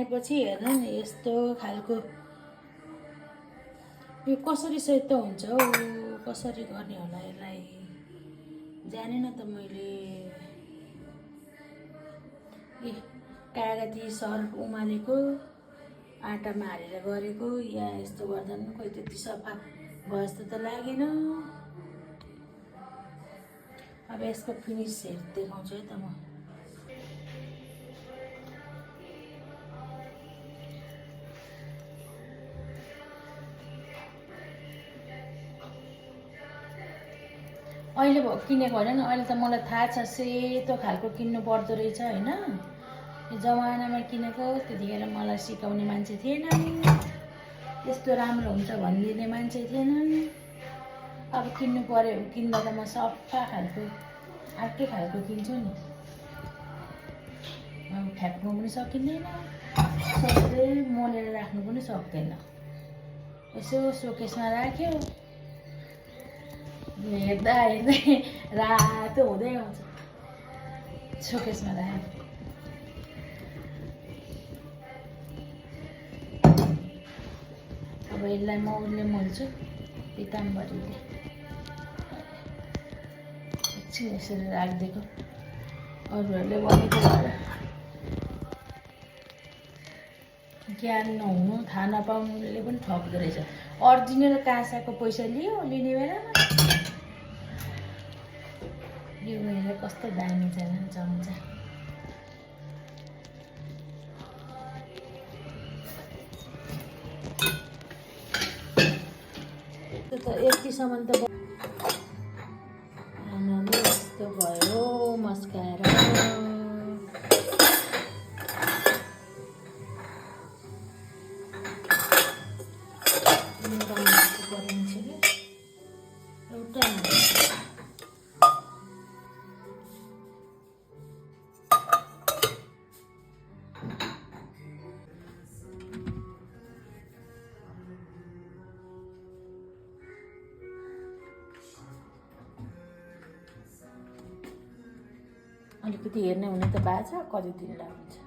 जानेपछि हेर्नु नि यस्तो खालको यो कसरी सहित हुन्छ हौ, कसरी गर्ने होला यसलाई जानेन त मैले। ए कागती सर्फ उमालेको आटामा हालेर गरेको या यस्तो गर्दा पनि खोइ त्यति सफा भयो जस्तो त लागेन। अब यसको फिनिस देखाउँछु है त म। अहिले किनेको होइन नि, अहिले त मलाई थाहा छ सेतो खालको किन्नु पर्दो रहेछ होइन। यो जमानामा किनेको त्यतिखेर मलाई सिकाउने मान्छे थिएन, यस्तो राम्रो हुन्छ भनिदिने मान्छे थिएन। अब किन्नु पर्यो किन्दा त म सफा खालको अर्कै खालको किन्छु नि। अब फ्याँक्नु पनि सकिँदैन, सबै मोलेर राख्नु पनि सक्दैन। यसो सोकेसमा राख्यो, हेर्दा हेर्दै रातो हुँदै आउँछ। सोकेसमा राख्यो अब यसलाई म उसले मोल्छु पिताम्बरीले। एकछिन यसरी राखिदिएको अरूहरूले भनेको भएर ज्ञान नहुनु थाहा नपाउनुले पनि ठग्दो रहेछ। अर्जिनल काँसाको पैसा लिने बेलामा यो हेरेर कस्तो दामी छ चम्चा। त्यो त यतिसम्म त यस्तो भयो मस्काएर। अलिकति हेर्ने हुने त बाछा कति दिन लाग्छ।